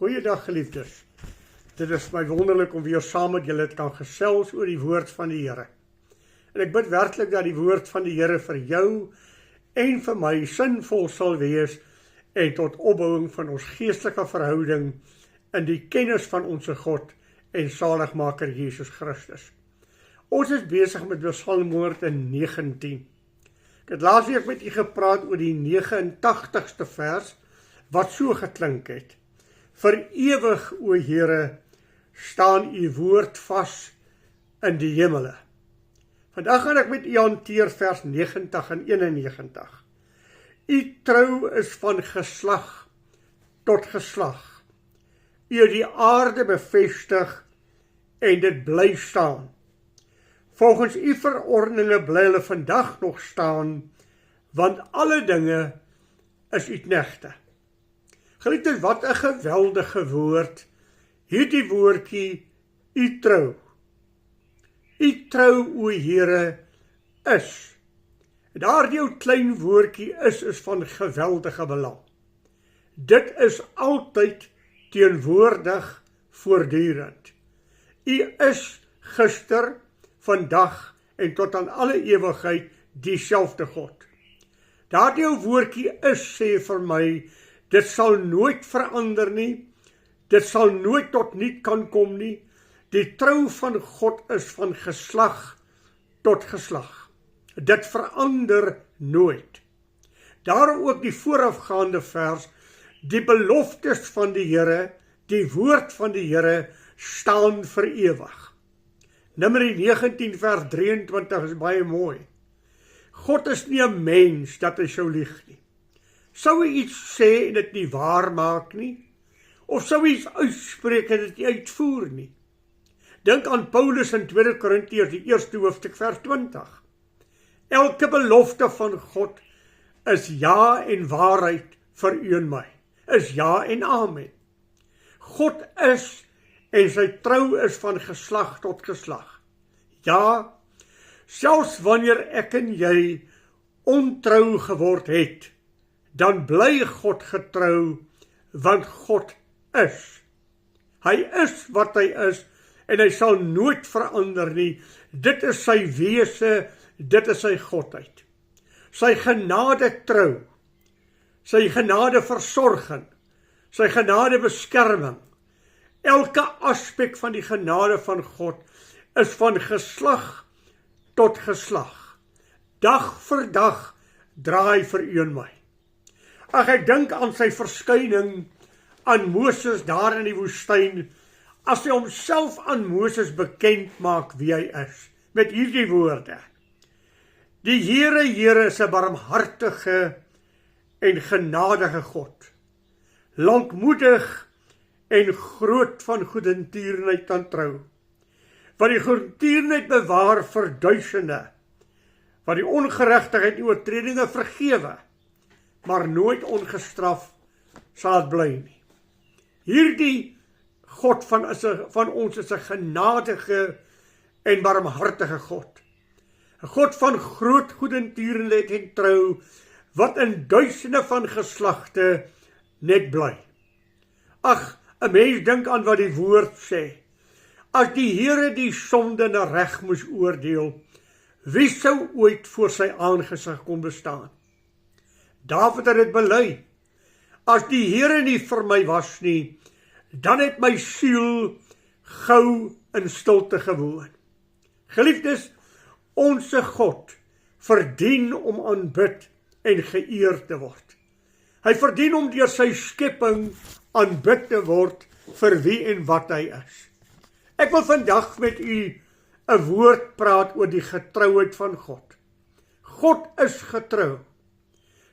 Goeiedag geliefdes. Dit is my wonderlik om weer saam met julle te kan gesels oor die woord van die Here. En ek bid werklik dat die woord van die Here vir jou en vir my sinvol sal wees en tot opbouing van ons geestelike verhouding in die kennis van ons God en saligmaker Jesus Christus. Ons is besig met Psalm 119. Ek het laasweek met u gepraat oor die 89ste vers wat so geklink het. Vir ewig, o Here, staan u woord vas in die hemele. Vandag gaan ek met u hanteer vers 90 en 91. U trou is van geslag tot geslag. U het die aarde bevestig en dit bly staan. Volgens u verordeninge bly hulle vandag nog staan, want alle dinge is u knegte. Geliefdes, wat 'n geweldige woord, hierdie woordjie, u trou. U trou, o Here, is. Daardie ou klein woordjie is van geweldige belang. Dit is altyd teenwoordig, voortdurend. U is gister, vandag en tot aan alle ewigheid dieselfde God. Daardie ou woordjie is, sê vir my, dit sal nooit verander nie, dit sal nooit tot niet kan kom nie. Die trou van God is van geslag tot geslag. Dit verander nooit. Daarom ook die voorafgaande vers, die beloftes van die Here, die woord van die Here, staan vir ewig. Numeri 19 vers 23 is baie mooi. God is nie 'n mens dat hy sou lieg nie. Sou hy iets sê en dit nie waar maak nie? Of sou hy iets uitspreek en dit nie uitvoer nie? Dink aan Paulus in 2 Korintiërs, die 1ste hoofstuk vers 20. Elke belofte van God is ja en waarheid vir u en my. Is ja en amen. God is en sy trou is van geslag tot geslag. Ja, selfs wanneer ek en jy ontrou geword het, dan bly God getrou, want God is. Hy is wat hy is, en hy sal nooit verander nie. Dit is sy wese, dit is sy godheid. Sy genade trou, sy genade versorging, sy genade beskerming. Elke aspek van die genade van God is van geslag tot geslag. Dag vir dag draai vir u en my. Ag, ek dink aan sy verskyning aan Moses daar in die woestyn, as hy homself aan Moses bekend maak wie hy is, met hierdie woorde. Die Here, Here is 'n barmhartige en genadige God, lankmoedig en groot van goedertierenheid aan trou, wat die goedertierenheid bewaar vir duisende, wat die ongeregtigheid en oortredinge vergewe, maar nooit ongestraf sal dit bly nie. Hierdie God van ons is 'n genadige en barmhartige God. 'n God van groot goedertierenheid en trou, wat in duisende van geslagte net bly. Ag, 'n mens dink aan wat die woord sê. As die Here die sonde na reg moes oordeel, wie sou ooit voor sy aangesig kon bestaan? Dawid het dit bely. As die Here nie vir my was nie, dan het my siel gou in stilte gewoon. Geliefdes, onse God verdien om aanbid en geëer te word. Hy verdien om deur sy skepping aanbid te word vir wie en wat hy is. Ek wil vandag met u 'n woord praat oor die getrouheid van God. God is getrou.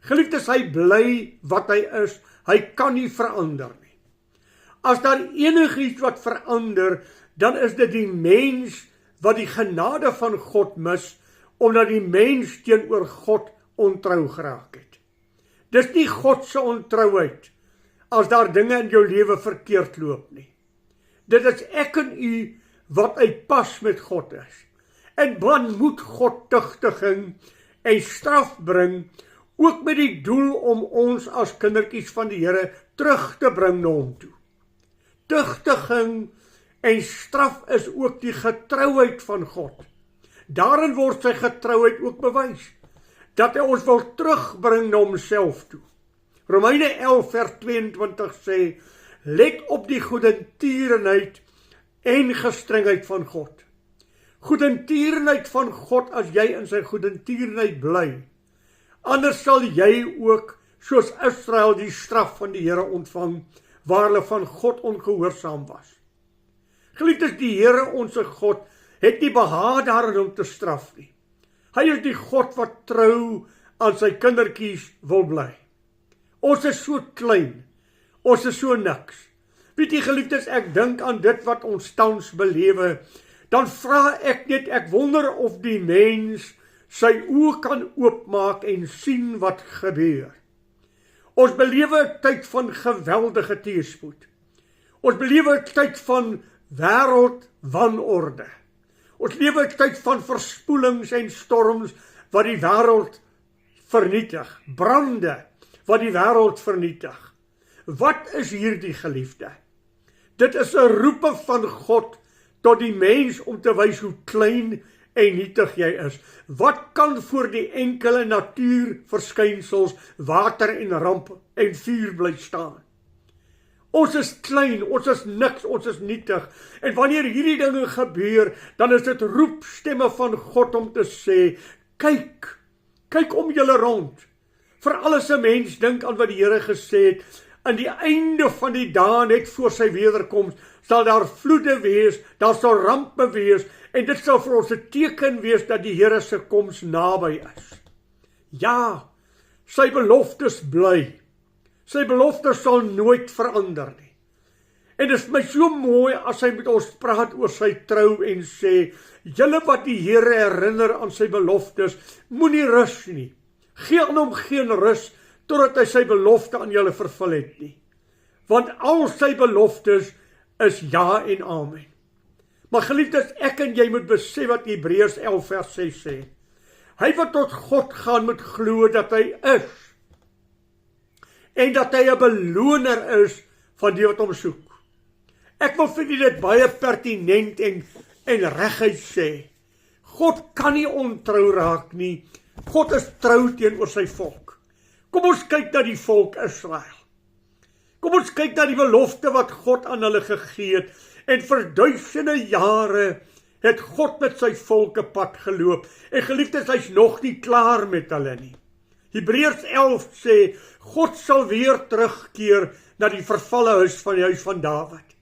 Geliefdes, hy bly wat hy is, hy kan nie verander nie. As daar enigiets wat verander, dan is dit die mens wat die genade van God mis, omdat die mens teenoor God ontrou geraak het. Dis nie God se ontrouheid, as daar dinge in jou lewe verkeerd loop nie. Dit is ek en u wat uitpas met God is. En dan moet God tugtiging en straf bring, ook met die doel om ons as kindertjies van die Here terug te bring na hom toe. Tugtiging en straf is ook die getrouheid van God. Daarin word sy getrouheid ook bewys, dat hy ons wil terugbring na homself toe. Romeine 11 vers 22 sê, let op die goedertierenheid en gestrengheid van God. Goedertierenheid van God as jy in sy goedertierenheid bly. Anders sal jy ook, soos Israel, die straf van die Here ontvang, waar hulle van God ongehoorsaam was. Geliefdes, die Here, onse God, het nie behaag daarin om te straf nie. Hy is die God wat trou aan sy kindertjies wil bly. Ons is so klein, ons is so niks. Weet jy, geliefdes, ek dink aan dit wat ons tans belewe, dan vra ek net, ek wonder of die mens sy oë kan oopmaak en sien wat gebeur. Ons belewe 'n tyd van geweldige teëspoed. Ons belewe 'n tyd van wêreldwanorde. Ons lewe 'n tyd van verspoelings en storms wat die wêreld vernietig, brande wat die wêreld vernietig. Wat is hierdie, geliefde? Dit is 'n roepe van God tot die mens om te wys hoe klein en nietig jy is. Wat kan voor die enkele natuurverskynsels, water en ramp en vuur bly staan? Ons is klein, ons is niks, ons is nietig. En wanneer hierdie dinge gebeur, dan is dit roepstemme van God om te sê, kyk om julle rond. Veral as 'n mens dink aan wat die Here gesê het, aan die einde van die dae net voor sy wederkoms, sal daar vloede wees, daar sal rampe wees, en dit sal vir ons 'n teken wees dat die Here se koms naby is. Ja, sy beloftes bly. Sy beloftes sal nooit verander nie. En dit is my so mooi as hy met ons praat oor sy trou en sê, julle wat die Here herinner aan sy beloftes, moenie rus nie. Gee aan hom geen rus, totdat hy sy belofte aan julle vervul het nie. Want al sy beloftes is ja en amen. Maar geliefdes, ek en jy moet besef wat Hebreërs 11 vers 6 sê. Hy wat tot God gaan moet glo dat hy is, en dat hy 'n beloner is van die wat hom soek. Ek wil vir dit baie pertinent en reguit sê. God kan nie ontrou raak nie. God is trou teenoor sy volk. Kom ons kyk na die volk Israel. Kom ons kyk na die belofte wat God aan hulle gegee het. En vir duisende jare het God met sy volke pad geloop. En geliefdes, hy's nog nie klaar met hulle nie. Hebreërs 11 sê, God sal weer terugkeer na die vervalle huis van die huis van Dawid.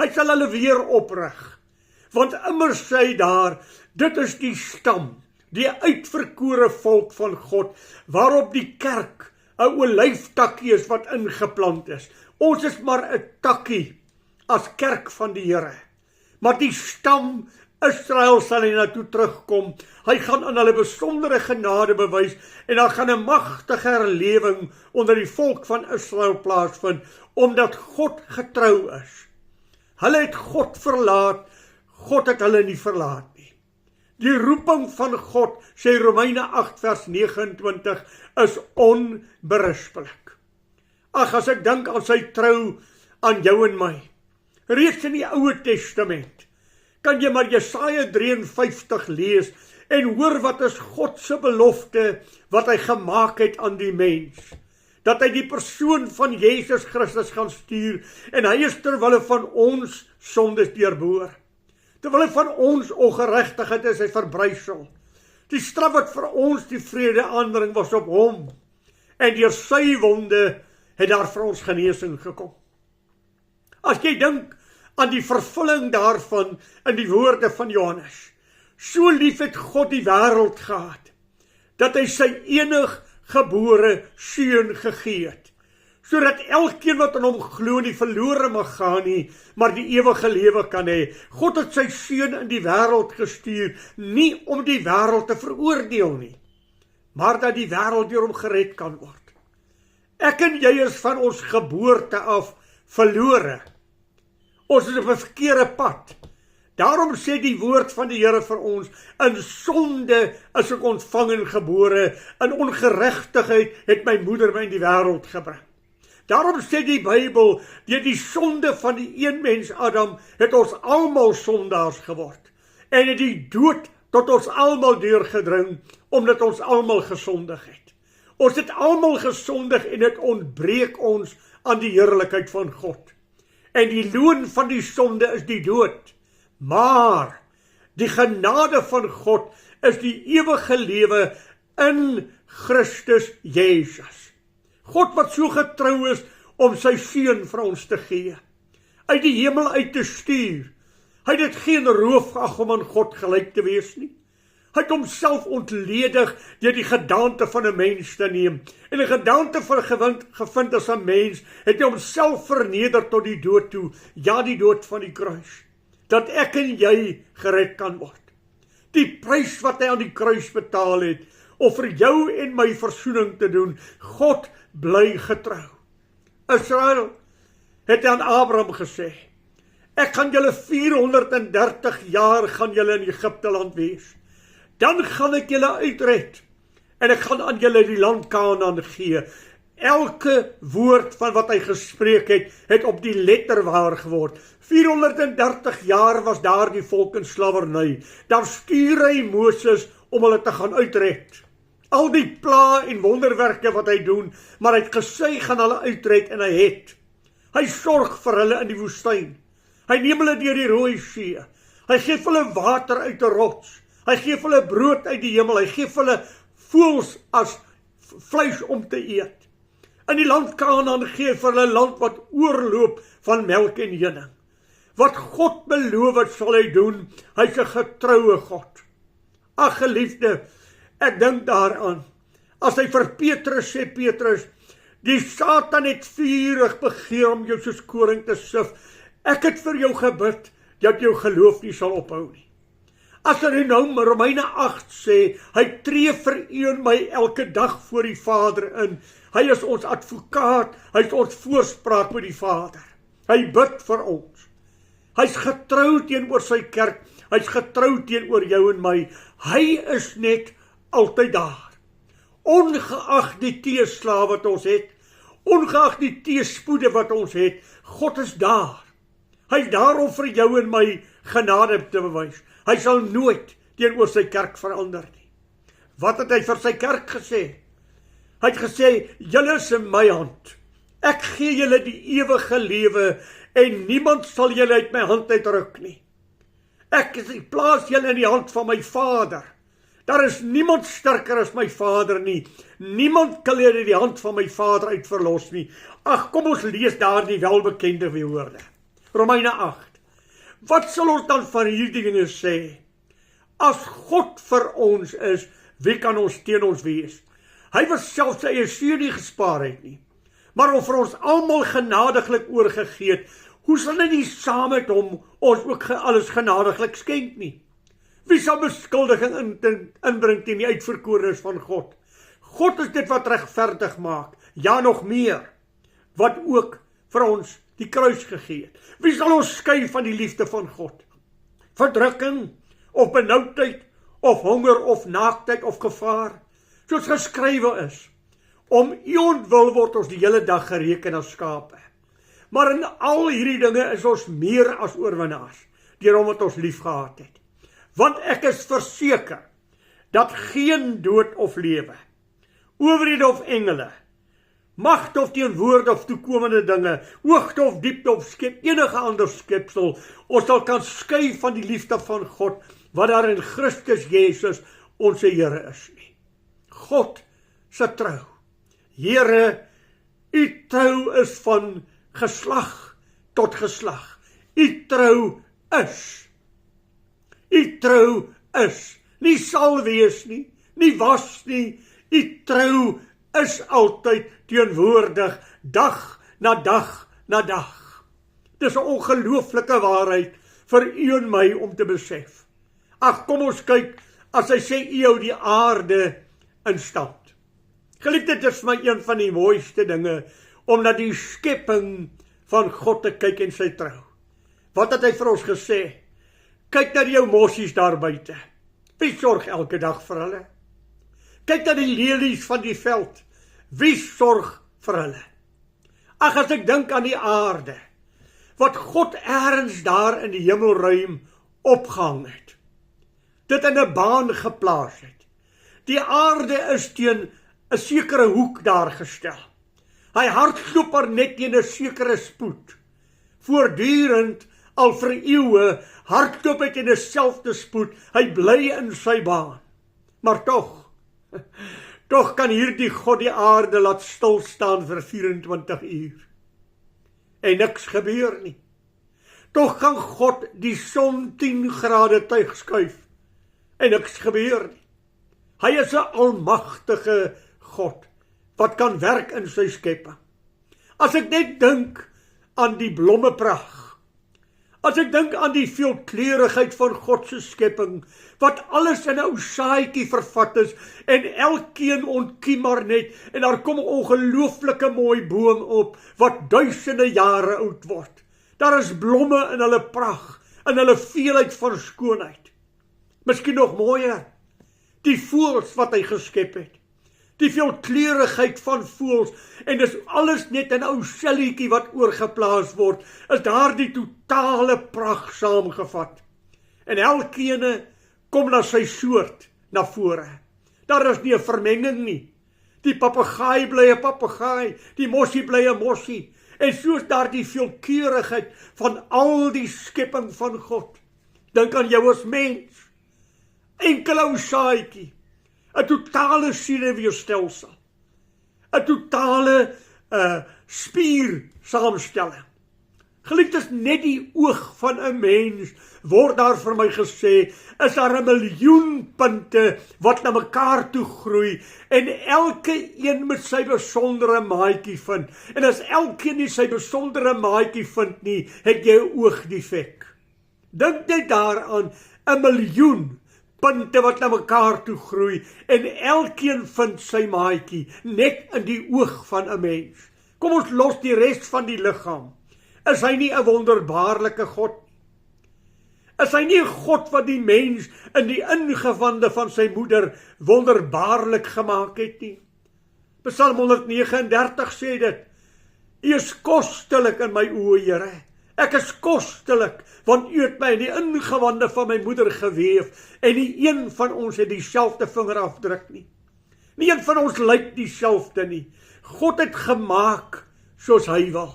Hy sal hulle weer oprig. Want immer sê hy daar, dit is die stam, die uitverkore volk van God, waarop die kerk 'n olyftakkie is wat ingeplant is. Ons is maar 'n takkie as kerk van die Here. Maar die stam Israel sal hy na toe terugkom. Hy gaan aan hulle besondere genade bewys en daar gaan 'n magtige herlewing onder die volk van Israel plaasvind, omdat God getrou is. Hulle het God verlaat, God het hulle nie verlaat nie. Die roeping van God, sê Romeine 8 vers 29, is onberispelik. Ag, as ek dink aan sy trou aan jou en my, reeds in die Ou Testament, kan jy maar Jesaja 53 lees en hoor wat is God se belofte wat hy gemaak het aan die mens. Dat hy die persoon van Jesus Christus gaan stuur en hy is terwille van ons sondes deurboor. Terwille van ons ongeregtigheid is hy verbrysel. Die straf wat vir ons die vrede aanbring was op hom. En deur sy wonde het daar vir ons genesing gekom. As jy dink aan die vervulling daarvan in die woorde van Johannes. So lief het God die wêreld gehad, dat hy sy enig gebore seun gegee het, sodat elkeen wat aan hom glo nie verlore mag gaan nie, maar die ewige lewe kan hê. God het sy seun in die wêreld gestuur, nie om die wêreld te veroordeel nie, maar dat die wêreld deur hom gered kan word. Ek en jy is van ons geboorte af verlore. Ons is op 'n verkeerde pad. Daarom sê die woord van die Here vir ons, in sonde is ek ontvang en gebore, in ongeregtigheid het my moeder my in die wêreld gebring. Daarom sê die Bybel, deur die sonde van die een mens Adam, het ons almal sondaars geword. En het die dood tot ons almal deurgedring, omdat ons almal gesondig het. Ons het almal gesondig en dit ontbreek ons aan die heerlikheid van God. En die loon van die sonde is die dood. Maar die genade van God is die ewige lewe in Christus Jesus. God wat so getrou is om sy seun vir ons te gee, uit die hemel uit te stuur. Hy het dit geen roof geag om aan God gelyk te wees nie. Hy het homself ontledig deur die gedaante van 'n mens te neem. En 'n gedaante gevind as 'n mens, het hy homself verneder tot die dood toe, ja, die dood van die kruis, dat ek en jy gered kan word. Die prys wat hy aan die kruis betaal het, om vir jou en my versoening te doen, God bly getrou. Israel het aan Abraham gesê, ek gaan julle 430 jaar gaan julle in Egipte land wees. Dan gaan ek julle uitred, en ek gaan aan julle die land Kanaan gee. Elke woord van wat hy gespreek het op die letter waar geword. 430 jaar was daar die volk in slawerny. Dan stuur hy Moses om hulle te gaan uitred. Al die pla en wonderwerke wat hy doen, maar hy het gesê hy gaan hulle uitred en hy het. Hy sorg vir hulle in die woestyn. Hy neem hulle deur die Rooi See. Hy gee vir hulle water uit 'n rots. Hy gee vir hulle brood uit die hemel. Hy gee vir hulle voëls as vleis om te eet. In die land Kanaan gee hy vir hulle land wat oorloop van melk en honing. Wat God beloof het, sal hy doen. Hy's 'n getroue God. Ag geliefde, ek dink daaraan. As hy vir Petrus sê, Petrus, die Satan het vurig begeer om jou soos koring te sif. Ek het vir jou gebid, dat jou geloof nie sal ophou nie. As hy nou Romeine 8 sê, hy tree vir u en my elke dag voor die Vader in. Hy is ons advokaat, hy is ons voorspraak met die Vader. Hy bid vir ons. Hy's getrou teenoor sy kerk, hy's getrou teenoor jou en my. Hy is net altyd daar. Ongeag die teeslae wat ons het, ongeag die teespoede wat ons het, God is daar. Hy's daar om vir jou en my genade te bewys. Hy sal nooit teenoor sy kerk verander nie. Wat het hy vir sy kerk gesê? Hy het gesê, julle is in my hand. Ek gee julle die ewige lewe en niemand sal julle uit my hand uitruk nie. Ek plaas julle in die hand van my Vader. Daar is niemand sterker as my Vader nie. Niemand kan julle die hand van my Vader uit verlos nie. Ag, kom ons lees daar die welbekende woorde. Romeine 8. Wat sal ons dan van hierdie dinge sê? As God vir ons is, wie kan ons teen ons wees? Hy wat self sy eie seun nie gespaar het nie, maar om vir ons almal genadiglik oorgegee het, hoe sal hy nie saam met hom ons ook alles genadiglik skenk nie? Wie sal beskuldiging inbring teen die uitverkorenes van God? God is dit wat regverdig maak, ja nog meer, wat ook vir ons die kruis gegee het. Wie sal ons skei van die liefde van God? Verdrukking, of benoudheid, of honger, of naaktheid, of gevaar, soos geskrywe is. Om u ontwil word ons die hele dag gereken as skape. Maar in al hierdie dinge is ons meer as oorwinnaars, deur hom wat ons lief gehad het. Want ek is verseker, dat geen dood of lewe, owerhede of engele, magte of teenwoorde of toekomende dinge, hoogte of diepte of enige ander skepsel, ons sal kan skei van die liefde van God, wat daar in Christus Jesus, onze Here is nie. God se trou. Here, u trou is van geslag tot geslag. U trou is. U trou is. Nie sal wees nie, nie was nie. U trou is altyd teenwoordig, dag na dag na dag. Dis 'n ongelooflike waarheid vir u en my om te besef. Ag, kom ons kyk, as hy sê u hou die aarde in stand. Geliefde, dit is vir my een van die mooiste dinge, om na die skepping van God te kyk en sy trou. Wat het hy vir ons gesê? Kyk na die jou mossies daar buite. Wie sorg elke dag vir hulle? Kyk na die lelies van die veld. Wie sorg vir hulle? Ag, as ek dink aan die aarde, wat God eers daar in die hemelruim opgehang het, dit in 'n baan geplaas het. Die aarde is teen 'n sekere hoek daar gestel. Hy hardloop maar net teen 'n sekere spoed. Voortdurend, al vir eeue, hardloop hy teen 'n selfde spoed. Hy bly in sy baan. Maar tog kan hierdie God die aarde laat stilstaan vir 24 uur. En niks gebeur nie. Tog kan God die son 10 grade tuig skuif. En niks gebeur nie. Hy is 'n almagtige God, wat kan werk in sy skepping. As ek net dink aan die blommepragt, as ek dink aan die veelkleurigheid van God se skepping, wat alles in 'n ou saadjie vervat is, en elkeen ontkiem maar net, en daar kom 'n ongelooflike mooi boom op, wat duisende jare oud word. Daar is blomme in hulle pragt, in hulle veelheid van skoonheid. Miskien nog mooier, die voëls wat hy geskep het. Die veelkleurigheid van voëls, en dis alles net 'n ou selletjie wat oorgeplaas word, is daar die totale pragt saamgevat. En elkeen kom na sy soort na vore. Daar is nie 'n vermenging nie. Die papegaai bly 'n papegaai, die mossie bly 'n mossie, en soos daar die veelkeurigheid van al die skepping van God. Dink aan jou as mens, enkele ou saadjie, 'n totale senuweestelsel, 'n totale spier saamstelling. Geliefdes, net die oog van 'n mens, word daar vir my gesê, is daar 'n miljoen punte wat na mekaar toe groei, en elke een met sy besondere maatjie vind. En as elkeen nie sy besondere maatjie vind nie, het jy 'n oogdefek. Dink net daaraan, 'n miljoen punte wat na mekaar toe groei, en elkeen vind sy maatjie, net in die oog van 'n mens. Kom ons los die res van die liggaam. Is hy nie 'n wonderbaarlike God nie? Is hy nie 'n God wat die mens in die ingewande van sy moeder wonderbaarlik gemaak het nie? Psalm 139 sê dit, U is kostelik in my oë, Here. Ek is kostelik, want U het my in die ingewande van my moeder geweef, en nie een van ons het dieselfde vingerafdruk nie. Nie een van ons lyk dieselfde nie. God het gemaak soos hy wil.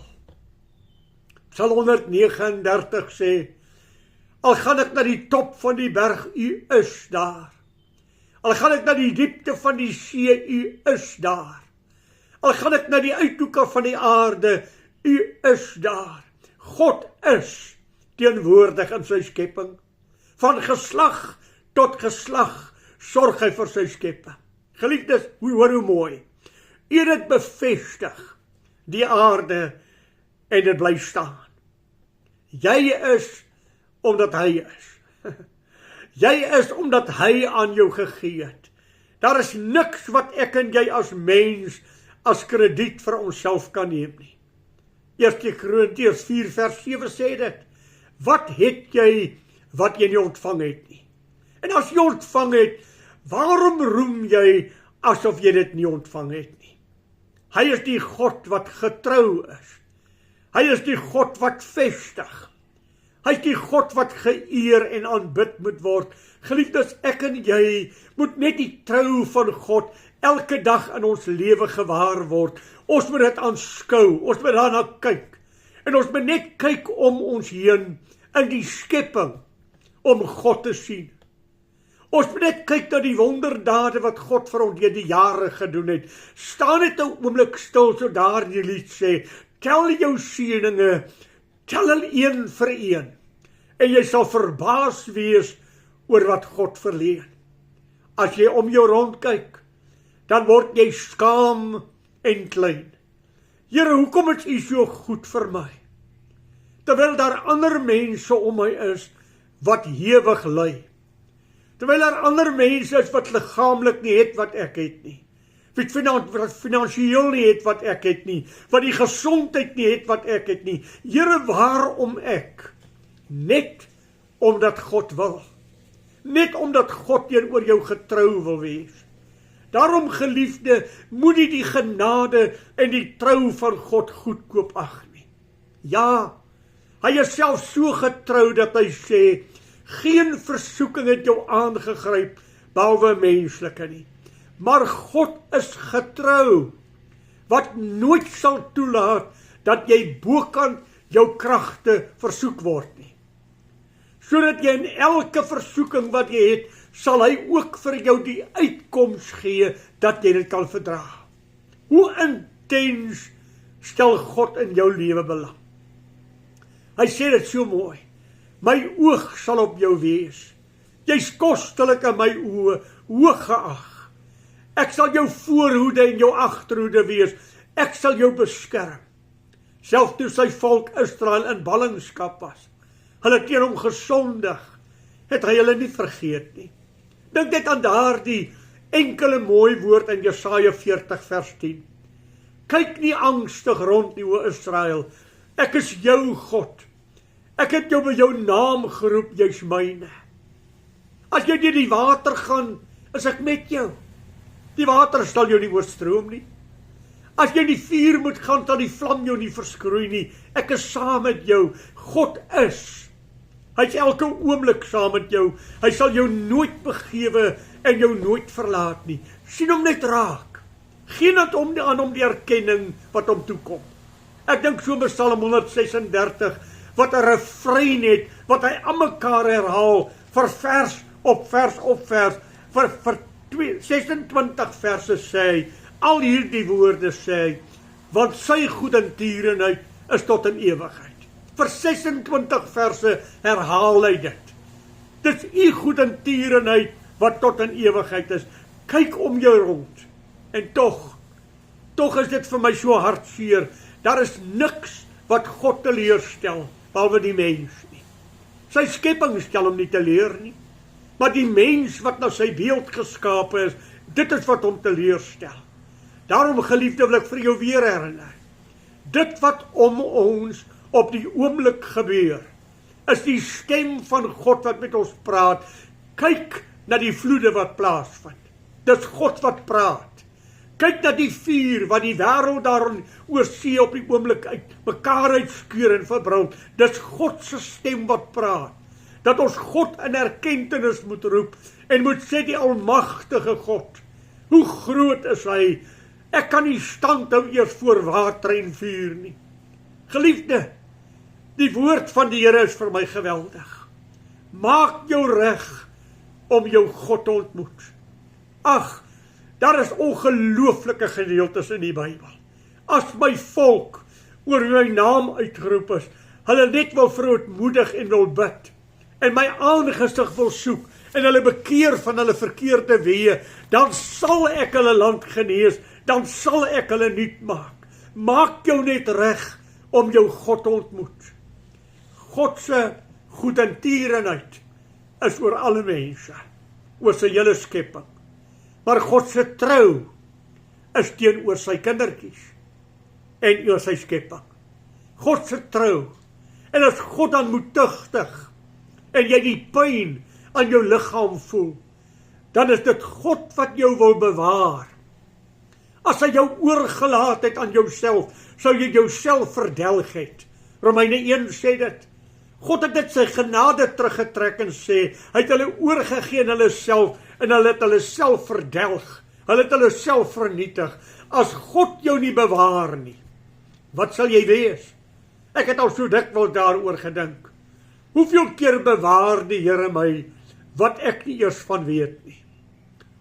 Psalm 139 sê, al gaan ek na die top van die berg, U is daar. Al gaan ek na die diepte van die see, U is daar. Al gaan ek na die uithoeke van die aarde, U is daar. God is teenwoordig in sy skepping. Van geslag tot geslag sorg hy vir sy skepping. Geliefdes, hoor hoe mooi. U het dit bevestig, die aarde, en dit bly staan. Jy is omdat hy is. Jy is omdat hy aan jou gegee het. Daar is niks wat ek en jy as mens as krediet vir onsself kan neem nie. 1 Korintiërs 4 vers 7 sê dit, wat het jy wat jy nie ontvang het nie? En as jy ontvang het, waarom roem jy asof jy dit nie ontvang het nie? Hy is die God wat getrou is. Hy is die God wat vestig. Hy is die God wat geëer en aanbid moet word. Geliefdes, ek en jy moet net die trou van God elke dag in ons lewe gewaar word. Ons moet dit aanskou, ons moet daarna kyk. En ons moet net kyk om ons heen in die skepping om God te sien. Ons moet net kyk na die wonderdade wat God vir ons deur die jare gedoen het. Staan net 'n oomblik stil, so daar die lied sê, tel jou seëninge, tel hulle een vir een, en jy sal verbaas wees oor wat God verleen. As jy om jou rond kyk, dan word jy skaam en klein. Here, hoekom is U so goed vir my? Terwyl daar ander mense om my is, wat hewig ly. Terwyl daar ander mense is wat liggaamlik nie het wat ek het nie. Wat finansiëel nie het wat ek het nie. Wat die gesondheid nie het wat ek het nie. Here, waarom ek? Net omdat God wil. Net omdat God teenoor jou getrou wil wees. Daarom, geliefde, moet jy die genade en die trou van God goedkoop ag nie. Ja, hy is self so getrou dat hy sê, geen versoeking het jou aangegryp, behalwe menslike nie. Maar God is getrou, wat nooit sal toelaat, dat jy bokant jou kragte versoek word nie. Sodat jy in elke versoeking wat jy het, sal hy ook vir jou die uitkoms gee, dat jy dit kan verdra. Hoe intens stel God in jou lewe belang. Hy sê dit so mooi, my oog sal op jou wees, jy's kostelik in my oë, hoog geag. Ek sal jou voorhoede en jou agterhoede wees, ek sal jou beskerm. Selfs toe sy volk Israel in ballingskap was, hulle teen hom gesondig, het hy hulle nie vergeet nie. Dink net aan daardie enkele mooi woord in Jesaja 40 vers 10. Kyk nie angstig rond nie, o Israel, ek is jou God. Ek het jou by jou naam geroep, jy's myne. As jy deur die water gaan, is ek met jou. Die water sal jou nie oorstroom nie. As jy in die vuur moet gaan, sal die vlam jou nie verskroei nie. Ek is saam met jou. God is. Hy is elke oomblik saam met jou. Hy sal jou nooit begewe en jou nooit verlaat nie. Sien hom net raak. Geen aan hom die erkenning wat hom toekom. Ek dink so by Psalm 136, wat 'n refrein het, wat hy aan mekaar herhaal, vir vers op vers op vers, vir 26 verse sê hy, al hierdie woorde sê hy, want sy goedertierenheid is tot in ewigheid. Vir 26 verse herhaal hy dit. Dit is u goedertierenheid wat tot in ewigheid is. Kyk om jou rond. En tog is dit vir my so hartseer. Daar is niks wat God teleurstel, behalwe die mens nie. Sy skepping stel hom nie teleur nie. Maar die mens wat na sy beeld geskape is, dit is wat hom teleurstel. Daarom, geliefde, wil ek vir jou weer herinner. Dit wat om ons op die oomblik gebeur, is die stem van God wat met ons praat. Kyk na die vloede wat plaasvind. Dis God wat praat. Kyk na die vuur wat die wêreld daarin oor see op die oomblik uit mekaar uitskeur en verbrand. Dis God se stem wat praat. Dat ons God in erkentenis moet roep en moet sê, die almagtige God, hoe groot is hy? Ek kan nie stand hou eers voor water en vuur nie. Geliefde, die woord van die Here is vir my geweldig. Maak jou reg om jou God te ontmoet. Ag, daar is ongelooflike gedeeltes in die Bybel. As my volk oor my naam uitgeroep is, hulle net wil verootmoedig en wil bid, en my aangesig wil soek, en hulle bekeer van hulle verkeerde weë, dan sal ek hulle land genees, dan sal ek hulle nuut maak. Maak jou net reg om jou God te ontmoet. God se goedertierenheid is oor alle mense, oor sy hele skepping. Maar God se trou is teenoor sy kindertjies en oor sy skepping. God se trou. En as God dan moet tugtig en jy die pyn aan jou liggaam voel, dan is dit God wat jou wil bewaar. As hy jou oorgelaat het aan jouself, sou jy jouself verdelg het. Romeine 1 sê dit. God het dit sy genade teruggetrek en sê, hy het hulle oorgegee aan hulle self, en hulle het hulle self verdelg. Hulle het hulle self vernietig. As God jou nie bewaar nie, wat sal jy wees? Ek het al so dikwels daaroor gedink. Hoeveel keer bewaar die Here my, wat ek nie eers van weet nie?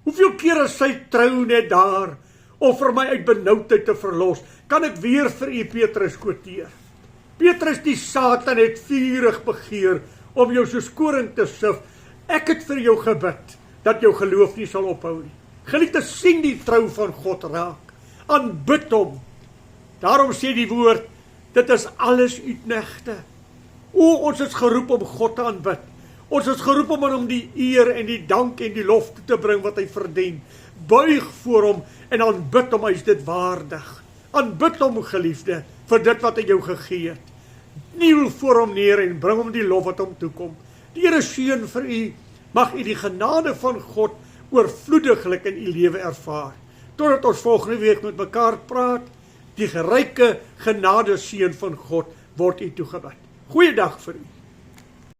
Hoeveel keer is sy trou net daar, om vir my uit benoudheid te verlos? Kan ek weer vir u Petrus quoteer? Petrus, die Satan het vurig begeer, om jou soos koring te sif. Ek het vir jou gebid, dat jou geloof nie sal ophou nie. Geliefde, sien die trou van God raak. Aanbid hom. Daarom sê die woord, dit is alles uitnegte. Ons is geroep om God te aanbid. Ons is geroep om aan hom die eer en die dank en die lof te bring wat hy verdien. Buig voor hom en aanbid hom, hy is dit waardig. Aanbid hom, geliefde, vir dit wat hy jou gegee het. Kniel voor hom neer en bring hom die lof wat hom toekom. Die Here seën vir u. Mag u die genade van God oorvloediglik in u lewe ervaar. Totdat ons volgende week met mekaar praat, die geryke genadeseën van God word u toegewyd. Goeiedag vir u.